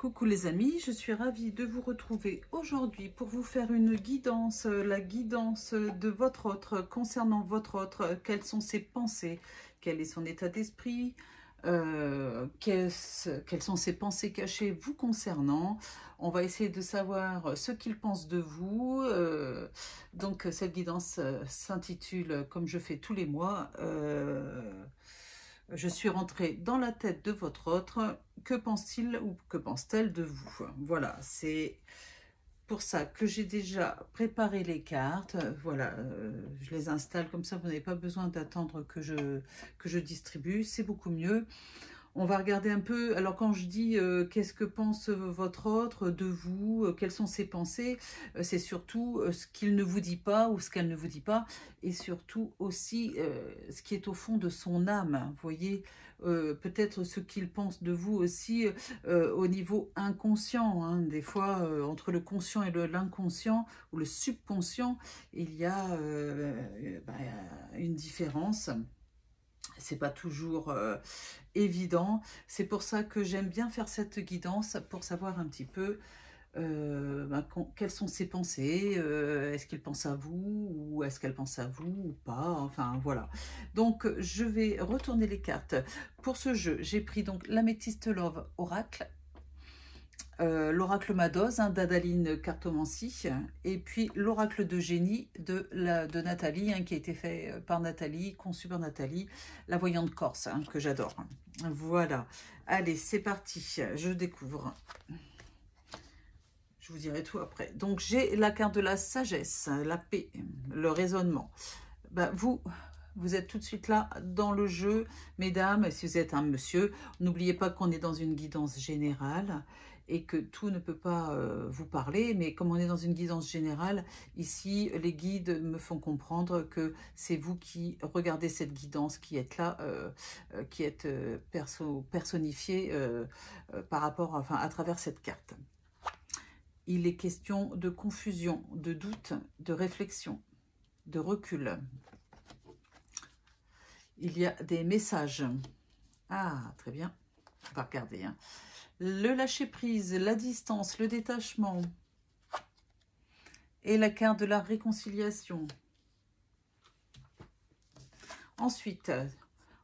Coucou les amis, je suis ravie de vous retrouver aujourd'hui pour vous faire une guidance, la guidance de votre autre, concernant votre autre, quelles sont ses pensées, quel est son état d'esprit, quelles sont ses pensées cachées vous concernant. On va essayer de savoir ce qu'il pense de vous. Donc cette guidance s'intitule, comme je fais tous les mois, je suis rentrée dans la tête de votre autre. Que pense-t-il ou que pense-t-elle de vous? Voilà, c'est pour ça que j'ai déjà préparé les cartes. Voilà, je les installe comme ça, vous n'avez pas besoin d'attendre que je distribue. C'est beaucoup mieux. On va regarder un peu, alors quand je dis qu'est-ce que pense votre autre de vous, quelles sont ses pensées, c'est surtout ce qu'il ne vous dit pas ou ce qu'elle ne vous dit pas, et surtout aussi ce qui est au fond de son âme, vous voyez, peut-être ce qu'il pense de vous aussi au niveau inconscient, hein. Des fois entre le conscient et l'inconscient ou le subconscient, il y a une différence. C'est pas toujours évident. C'est pour ça que j'aime bien faire cette guidance pour savoir un petit peu quelles sont ses pensées, est-ce qu'il pense à vous ou est-ce qu'elle pense à vous ou pas, enfin voilà. Donc je vais retourner les cartes. Pour ce jeu, j'ai pris donc l'Améthyste Love Oracle, l'oracle Madoz, hein, d'Adaline Cartomancie, et puis l'oracle de génie de Nathalie, hein, qui a été fait par Nathalie, conçu par Nathalie, la voyante corse, hein, que j'adore. Voilà, allez, c'est parti, je découvre. Je vous dirai tout après. Donc j'ai la carte de la sagesse, la paix, le raisonnement. Ben, vous êtes tout de suite là dans le jeu, mesdames. Si vous êtes un monsieur, n'oubliez pas qu'on est dans une guidance générale et que tout ne peut pas vous parler. Mais comme on est dans une guidance générale, ici, les guides me font comprendre que c'est vous qui regardez cette guidance, qui êtes là, qui êtes personnifié par rapport, enfin, à travers cette carte. Il est question de confusion, de doute, de réflexion, de recul. Il y a des messages. Ah, très bien. On va regarder. Hein. Le lâcher-prise, la distance, le détachement. Et la carte de la réconciliation. Ensuite,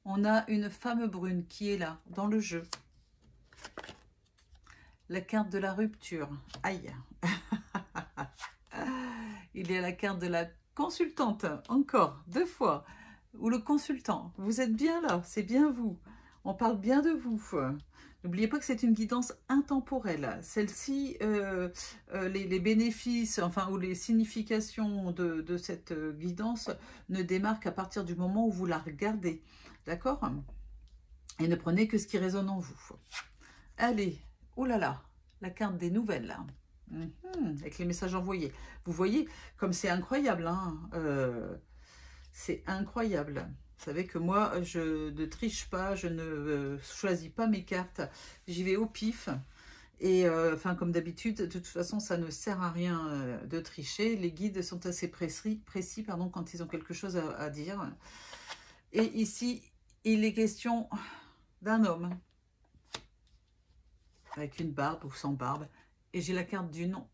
on a une femme brune qui est là, dans le jeu. La carte de la rupture. Aïe. Il y a la carte de la consultante. Encore, 2 fois. Ou le consultant. Vous êtes bien là, c'est bien vous. On parle bien de vous. N'oubliez pas que c'est une guidance intemporelle. Celle-ci, les bénéfices, enfin, ou les significations de cette guidance ne démarrent qu'à partir du moment où vous la regardez. D'accord? Et ne prenez que ce qui résonne en vous. Allez, oh là là, la carte des nouvelles. Avec les messages envoyés. Vous voyez, comme c'est incroyable, hein, c'est incroyable. Vous savez que moi, je ne triche pas, je ne choisis pas mes cartes. J'y vais au pif. Et enfin, comme d'habitude, de toute façon, ça ne sert à rien de tricher. Les guides sont assez précis pardon, quand ils ont quelque chose à dire. Et ici, il est question d'un homme. Avec une barbe ou sans barbe. Et j'ai la carte du nom.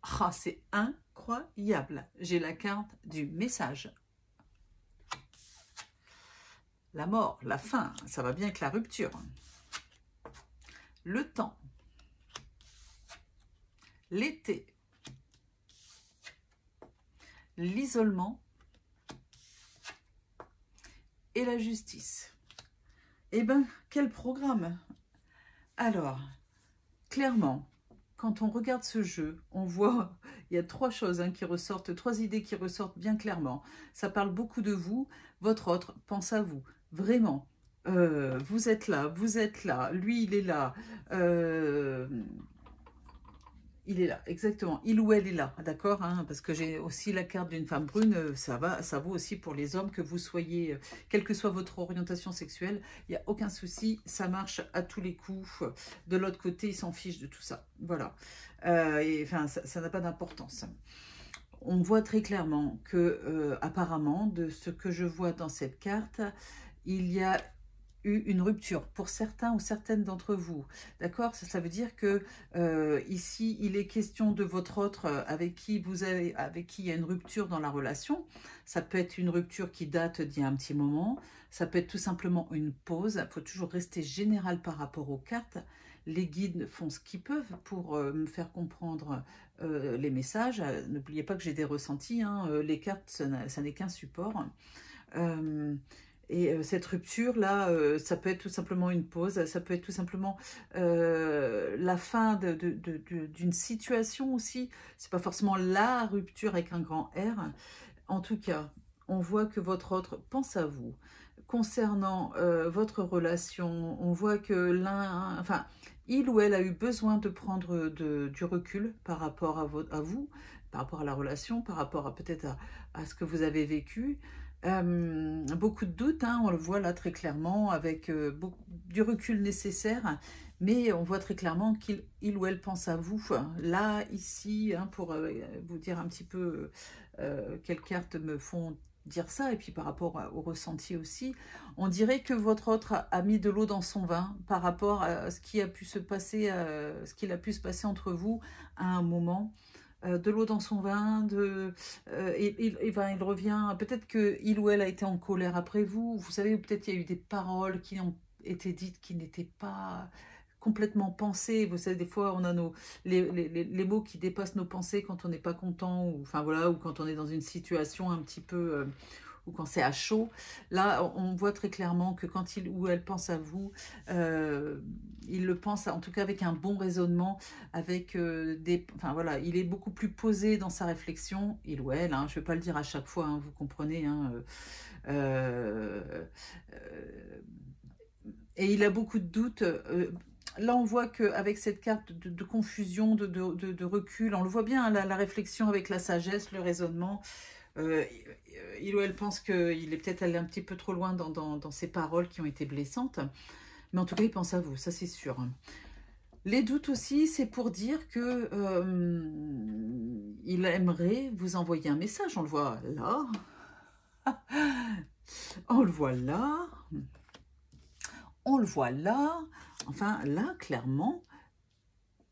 Ah, c'est incroyable. J'ai la carte du message. La mort, la fin, ça va bien avec la rupture. Le temps. L'été. L'isolement. Et la justice. Eh bien, quel programme! Alors, clairement, quand on regarde ce jeu, on voit, il y a 3 choses qui ressortent, 3 idées qui ressortent bien clairement. Ça parle beaucoup de vous, votre autre pense à vous, vraiment. Vous êtes là, lui il est là, il est là, exactement, il ou elle est là, d'accord, hein, parce que j'ai aussi la carte d'une femme brune, ça vaut aussi pour les hommes, que vous soyez, quelle que soit votre orientation sexuelle, il n'y a aucun souci, ça marche à tous les coups. De l'autre côté, ils s'en fichent de tout ça, voilà. Et enfin, ça n'a pas d'importance. On voit très clairement que, apparemment, de ce que je vois dans cette carte, il y a eu une rupture pour certains ou certaines d'entre vous, d'accord? Ça veut dire que ici, il est question de votre autre avec qui il y a une rupture dans la relation. Ça peut être une rupture qui date d'il y a un petit moment, ça peut être tout simplement une pause. Il faut toujours rester général par rapport aux cartes. Les guides font ce qu'ils peuvent pour me faire comprendre les messages. N'oubliez pas que j'ai des ressentis, hein. Les cartes, ça n'est qu'un support. Euh, cette rupture-là, ça peut être tout simplement une pause, ça peut être tout simplement la fin d'une situation aussi. C'est pas forcément la rupture avec un grand R. En tout cas, on voit que votre autre pense à vous. Concernant votre relation, on voit que enfin, il ou elle a eu besoin de prendre du recul par rapport à vous, par rapport à la relation, par rapport à peut-être à ce que vous avez vécu. Beaucoup de doutes, hein, on le voit là très clairement, avec du recul nécessaire, mais on voit très clairement qu'il ou elle pense à vous, là, ici, hein, pour vous dire un petit peu quelles cartes me font dire ça, et puis par rapport au ressenti aussi, on dirait que votre autre a mis de l'eau dans son vin par rapport à ce qui a pu se passer, entre vous à un moment. De l'eau dans son vin, il revient, peut-être que il ou elle a été en colère après vous, vous savez, ou peut-être il y a eu des paroles qui ont été dites qui n'étaient pas complètement pensées. Vous savez, des fois on a les mots qui dépassent nos pensées quand on n'est pas content, ou enfin voilà, ou quand on est dans une situation un petit peu ou quand c'est à chaud. Là, on voit très clairement que quand il ou elle pense à vous, il le pense en tout cas avec un bon raisonnement, avec enfin voilà, il est beaucoup plus posé dans sa réflexion, il ou elle, hein, je ne vais pas le dire à chaque fois, hein, vous comprenez, hein, euh, et il a beaucoup de doutes. Là, on voit qu'avec cette carte de confusion, de recul, on le voit bien, hein, la réflexion avec la sagesse, le raisonnement, euh, il ou elle pense qu'il est peut-être allé un petit peu trop loin dans ses paroles qui ont été blessantes. Mais en tout cas, il pense à vous, ça c'est sûr. Les doutes aussi, c'est pour dire que il aimerait vous envoyer un message. On le voit là. On le voit là. On le voit là. Enfin, là, clairement,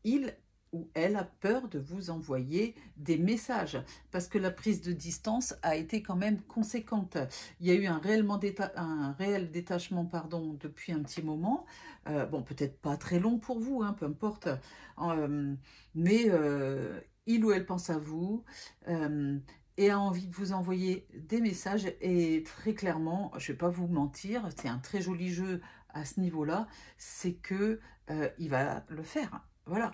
il ou elle a peur de vous envoyer des messages parce que la prise de distance a été quand même conséquente. Il y a eu un réel détachement, pardon, depuis un petit moment. Bon, peut-être pas très long pour vous, hein, peu importe. Euh, mais il ou elle pense à vous et a envie de vous envoyer des messages. Et très clairement, je ne vais pas vous mentir, c'est un très joli jeu à ce niveau-là, c'est que il va le faire. Voilà,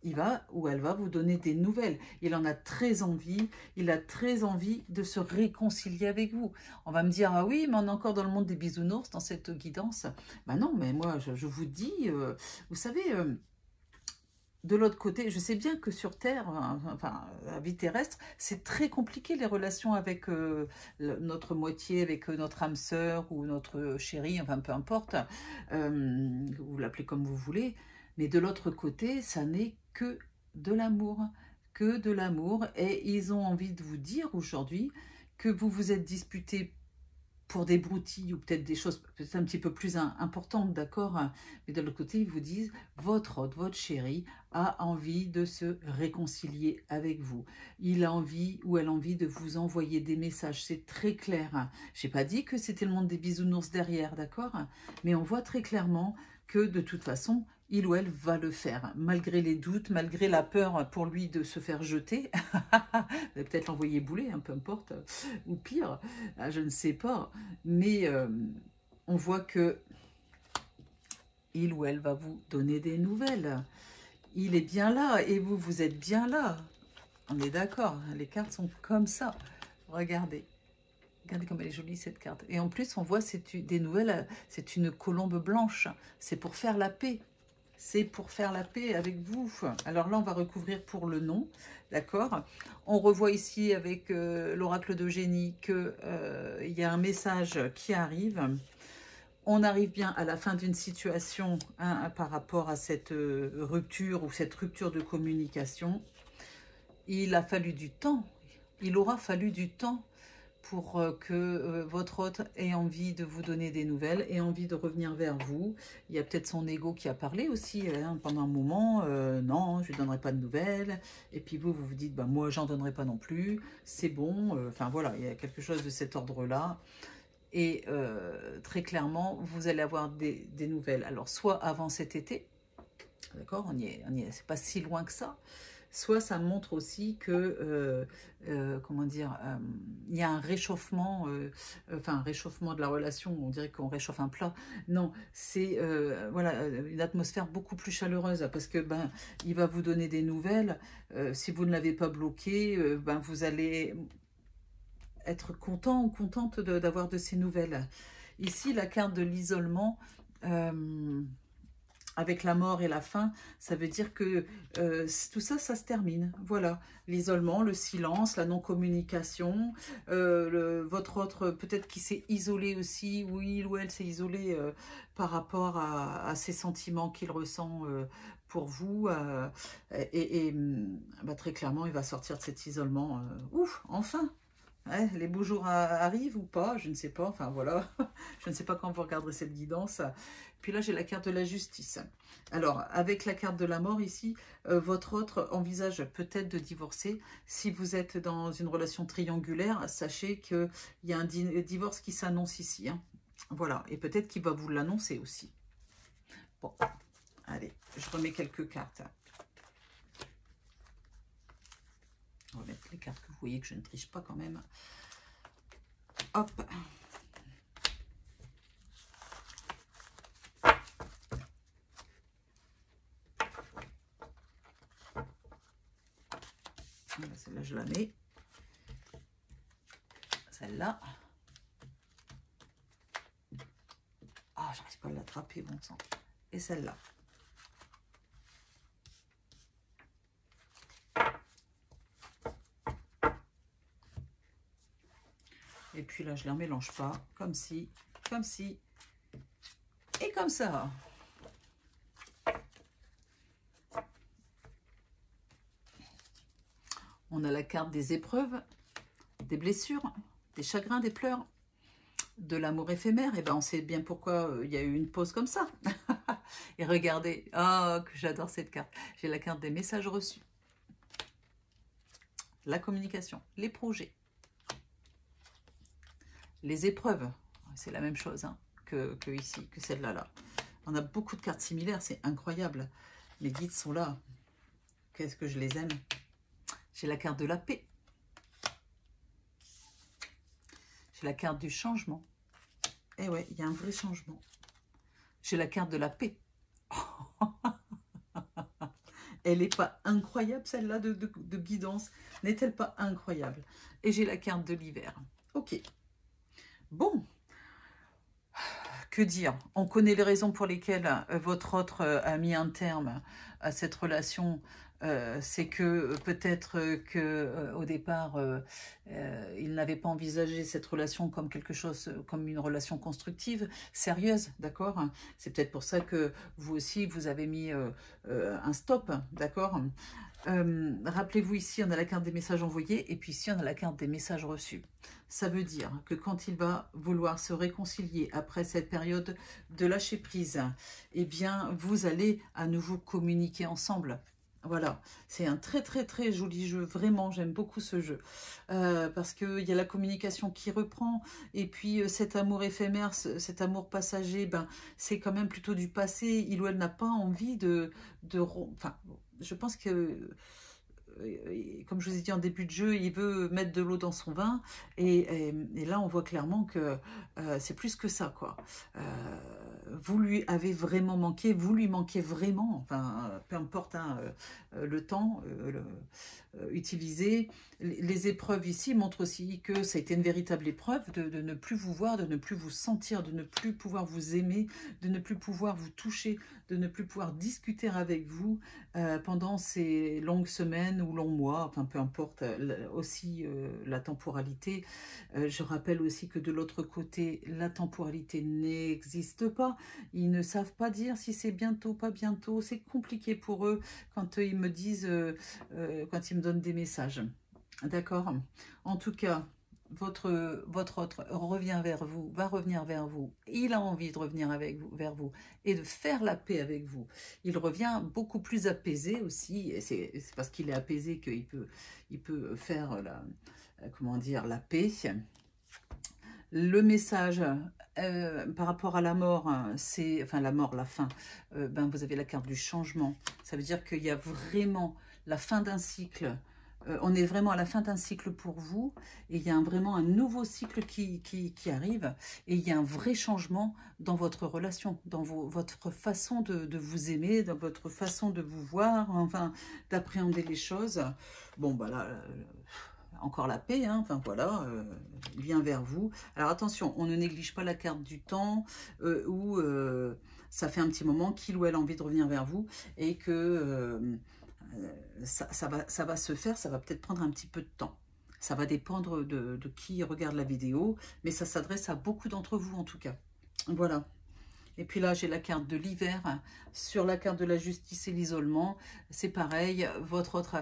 il va ou elle va vous donner des nouvelles. Il en a très envie, il a très envie de se réconcilier avec vous. On va me dire, ah oui, mais on est encore dans le monde des bisounours, dans cette guidance. Ben non, mais moi, je vous dis, vous savez, de l'autre côté, je sais bien que sur Terre, enfin, la vie terrestre, c'est très compliqué les relations avec notre moitié, avec notre âme sœur ou notre chérie, enfin peu importe, vous l'appelez comme vous voulez, mais de l'autre côté, ça n'est que de l'amour, et ils ont envie de vous dire aujourd'hui que vous vous êtes disputé pour des broutilles ou peut-être des choses peut-être un petit peu plus importantes, d'accord? Mais de l'autre côté, ils vous disent, votre hôte, votre chéri a envie de se réconcilier avec vous. Il a envie ou elle a envie de vous envoyer des messages, c'est très clair. Je n'ai pas dit que c'était le monde des bisounours derrière, d'accord? Mais on voit très clairement que de toute façon, il ou elle va le faire, malgré les doutes, malgré la peur pour lui de se faire jeter. Peut-être l'envoyer bouler, hein, peu importe, ou pire, je ne sais pas. Mais on voit que il ou elle va vous donner des nouvelles. Il est bien là et vous, vous êtes bien là. On est d'accord, les cartes sont comme ça. Regardez. Regardez comme elle est jolie cette carte. Et en plus, on voit des nouvelles, c'est une colombe blanche. C'est pour faire la paix. C'est pour faire la paix avec vous. Alors là, on va recouvrir pour le nom, d'accord? On revoit ici avec l'oracle d'Eugénie qu'il y a un message qui arrive. On arrive bien à la fin d'une situation, hein, par rapport à cette rupture ou cette rupture de communication. Il a fallu du temps, il aura fallu du temps pour que votre hôte ait envie de vous donner des nouvelles, ait envie de revenir vers vous. Il y a peut-être son ego qui a parlé aussi pendant un moment. Non, je ne lui donnerai pas de nouvelles. Et puis vous vous dites, bah, moi, j'en donnerai pas non plus. C'est bon. Enfin voilà, il y a quelque chose de cet ordre-là. Et très clairement, vous allez avoir des nouvelles. Alors, soit avant cet été, d'accord, c'est pas si loin que ça. Soit ça montre aussi que, comment dire, il y a un réchauffement, enfin un réchauffement de la relation, on dirait qu'on réchauffe un plat. Non, c'est voilà, une atmosphère beaucoup plus chaleureuse parce que ben, il va vous donner des nouvelles. Si vous ne l'avez pas bloqué, ben, vous allez être content ou contente d'avoir de ces nouvelles. Ici, la carte de l'isolement, avec la mort et la fin, ça veut dire que tout ça, ça se termine. Voilà, l'isolement, le silence, la non-communication, votre autre, peut-être qui s'est isolé aussi, ou il ou elle s'est isolé par rapport à ces sentiments qu'il ressent pour vous. Bah, très clairement, il va sortir de cet isolement. Ouf, enfin! Ouais, les beaux jours arrivent ou pas, je ne sais pas, enfin voilà, je ne sais pas quand vous regarderez cette guidance. Puis là, j'ai la carte de la justice. Alors, avec la carte de la mort ici, votre autre envisage peut-être de divorcer. Si vous êtes dans une relation triangulaire, sachez qu'il y a un divorce qui s'annonce ici. Hein. Voilà, et peut-être qu'il va vous l'annoncer aussi. Bon, allez, je remets quelques cartes. On va mettre les cartes que vous voyez que je ne triche pas quand même. Hop. Celle-là, je la mets. Celle-là. Ah, j'arrive pas à l'attraper, bon sang. Et celle-là. Et puis là, je les remélange pas. Comme ci, et comme ça. On a la carte des épreuves, des blessures, des chagrins, des pleurs, de l'amour éphémère. Et ben, on sait bien pourquoi il y a eu une pause comme ça. Et regardez, oh, que j'adore cette carte. J'ai la carte des messages reçus, la communication, les projets, les épreuves. C'est la même chose hein, que ici, que celle-là. Là. On a beaucoup de cartes similaires, c'est incroyable. Mes guides sont là. Qu'est-ce que je les aime. J'ai la carte de la paix. J'ai la carte du changement. Eh ouais, il y a un vrai changement. J'ai la carte de la paix. Elle n'est pas incroyable, celle-là, de guidance. N'est-elle pas incroyable? Et j'ai la carte de l'hiver. Ok. Bon. Que dire? On connaît les raisons pour lesquelles votre autre a mis un terme à cette relation. C'est que peut-être que au départ, il n'avait pas envisagé cette relation comme quelque chose, comme une relation constructive, sérieuse, d'accord? C'est peut-être pour ça que vous aussi, vous avez mis un stop, d'accord? Rappelez-vous ici, on a la carte des messages envoyés et puis ici, on a la carte des messages reçus. Ça veut dire que quand il va vouloir se réconcilier après cette période de lâcher prise, eh bien, vous allez à nouveau communiquer ensemble. Voilà, c'est un très très très joli jeu, vraiment j'aime beaucoup ce jeu, parce qu'il y a la communication qui reprend, et puis cet amour éphémère, cet amour passager, ben, c'est quand même plutôt du passé, il ou elle n'a pas envie enfin, je pense que comme je vous ai dit en début de jeu, il veut mettre de l'eau dans son vin. Et là, on voit clairement que c'est plus que ça, quoi. Vous lui avez vraiment manqué, vous lui manquez vraiment. Enfin, peu importe hein, le temps utilisé. Les épreuves ici montrent aussi que ça a été une véritable épreuve de ne plus vous voir, de ne plus vous sentir, de ne plus pouvoir vous aimer, de ne plus pouvoir vous toucher, de ne plus pouvoir discuter avec vous pendant ces longues semaines ou longs mois, enfin peu importe aussi la temporalité. Je rappelle aussi que de l'autre côté, la temporalité n'existe pas. Ils ne savent pas dire si c'est bientôt, pas bientôt. C'est compliqué pour eux quand ils me disent, quand ils me donnent des messages. D'accord? En tout cas, votre autre revient vers vous, va revenir vers vous, il a envie de revenir avec vous, vers vous et de faire la paix avec vous. Il revient beaucoup plus apaisé aussi, et c'est parce qu'il est apaisé il peut faire comment dire, la paix. Le message par rapport à la mort, hein, c'est, enfin la mort, la fin, ben, vous avez la carte du changement. Ça veut dire qu'il y a vraiment la fin d'un cycle. On est vraiment à la fin d'un cycle pour vous, et il y a vraiment un nouveau cycle qui arrive, et il y a un vrai changement dans votre relation, dans votre façon de vous aimer, dans votre façon de vous voir, enfin, d'appréhender les choses. Bon, bah là, encore la paix, hein, enfin voilà, il vient vers vous. Alors attention, on ne néglige pas la carte du temps, où ça fait un petit moment qu'il ou elle a envie de revenir vers vous, et que ça va se faire, ça va peut-être prendre un petit peu de temps. Ça va dépendre de qui regarde la vidéo, mais ça s'adresse à beaucoup d'entre vous en tout cas. Voilà. Et puis là, j'ai la carte de l'hiver. Sur la carte de la justice et l'isolement, c'est pareil. Votre autre,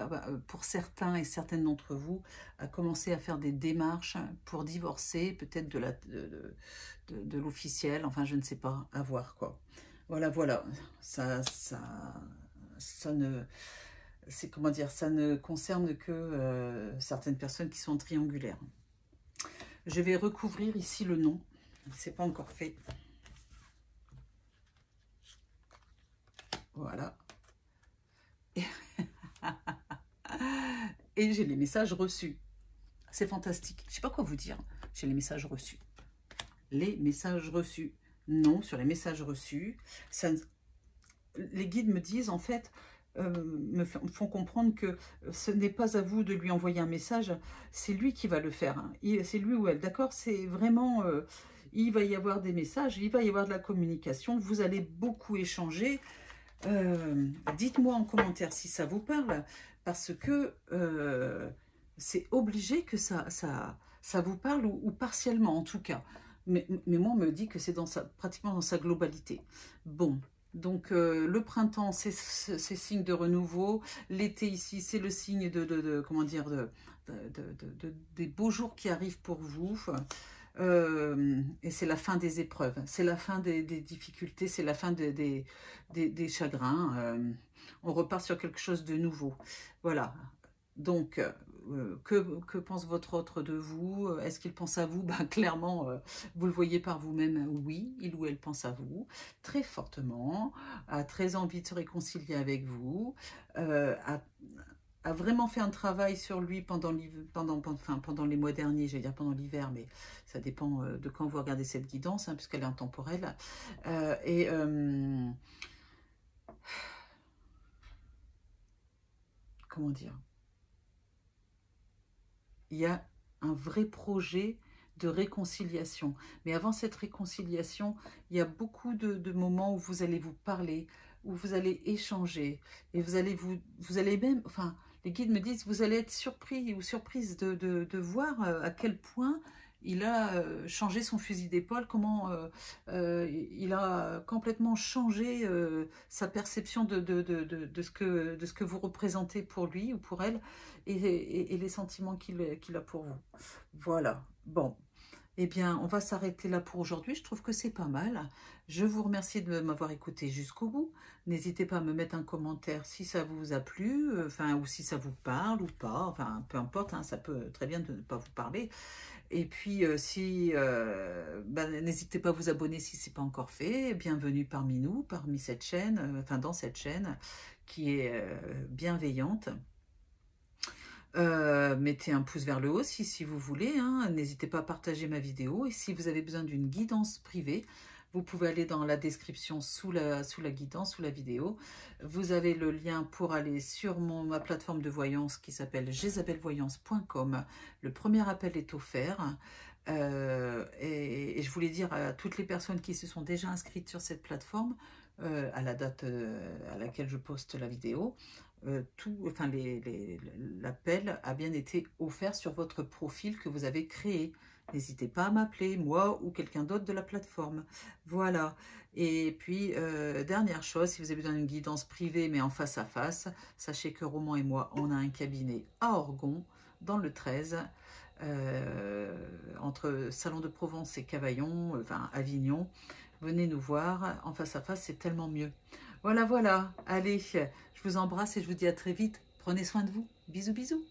pour certains et certaines d'entre vous, a commencé à faire des démarches pour divorcer, peut-être de l'officiel. Enfin, je ne sais pas, à voir quoi. Voilà, voilà. Ça ne... C'est comment dire, ça ne concerne que certaines personnes qui sont triangulaires. Je vais recouvrir ici le nom. C'est pas encore fait. Voilà. Et j'ai les messages reçus. C'est fantastique. Je ne sais pas quoi vous dire. J'ai les messages reçus. Les messages reçus. Non, sur les messages reçus. Les guides me disent, en fait, me font comprendre que ce n'est pas à vous de lui envoyer un message. C'est lui qui va le faire. Hein. C'est lui ou elle. D'accord? C'est vraiment... il va y avoir des messages. Il va y avoir de la communication. Vous allez beaucoup échanger. Dites-moi en commentaire si ça vous parle, parce que c'est obligé que ça vous parle, ou partiellement en tout cas. Mais moi, on me dit que c'est pratiquement dans sa globalité. Bon, donc le printemps, c'est signe de renouveau. L'été ici, c'est le signe comment dire, des beaux jours qui arrivent pour vous. Et c'est la fin des épreuves, c'est la fin des difficultés, c'est la fin des chagrins. On repart sur quelque chose de nouveau. Voilà. Donc, que pense votre autre de vous? Est-ce qu'il pense à vous? Ben, clairement, vous le voyez par vous-même, oui, il ou elle pense à vous, très fortement, a très envie de se réconcilier avec vous, a vraiment fait un travail sur lui pendant les mois derniers, j'allais dire pendant l'hiver, mais ça dépend de quand vous regardez cette guidance, hein, puisqu'elle est intemporelle. Comment dire? Il y a un vrai projet de réconciliation. Mais avant cette réconciliation, il y a beaucoup de moments où vous allez vous parler, où vous allez échanger, et vous allez même, enfin, les guides me disent, vous allez être surpris ou surprise de voir à quel point il a changé son fusil d'épaule, comment il a complètement changé sa perception de ce que vous représentez pour lui ou pour elle, et les sentiments qu'il a pour vous. Voilà. Bon, eh bien, on va s'arrêter là pour aujourd'hui. Je trouve que c'est pas mal. Je vous remercie de m'avoir écouté jusqu'au bout. N'hésitez pas à me mettre un commentaire si ça vous a plu, enfin, ou si ça vous parle ou pas. Enfin, peu importe, hein, ça peut très bien de ne pas vous parler. Et puis, n'hésitez pas à vous abonner si ce n'est pas encore fait. Bienvenue parmi nous, parmi cette chaîne, enfin dans cette chaîne qui est bienveillante. Mettez un pouce vers le haut si vous voulez, hein. N'hésitez pas à partager ma vidéo, et si vous avez besoin d'une guidance privée, vous pouvez aller dans la description sous la guidance, sous la vidéo. Vous avez le lien pour aller sur ma plateforme de voyance qui s'appelle jezabelvoyance.com. Le premier appel est offert. Et je voulais dire à toutes les personnes qui se sont déjà inscrites sur cette plateforme, à la date à laquelle je poste la vidéo, l'appel a bien été offert sur votre profil que vous avez créé. N'hésitez pas à m'appeler, moi ou quelqu'un d'autre de la plateforme. Voilà. Et puis, dernière chose, si vous avez besoin d'une guidance privée, mais en face à face, sachez que Roman et moi, on a un cabinet à Orgon, dans le 13. entre Salon de Provence et Cavaillon, enfin Avignon. Venez nous voir en face à face, c'est tellement mieux. Voilà, voilà. Allez, je vous embrasse et je vous dis à très vite. Prenez soin de vous. Bisous, bisous.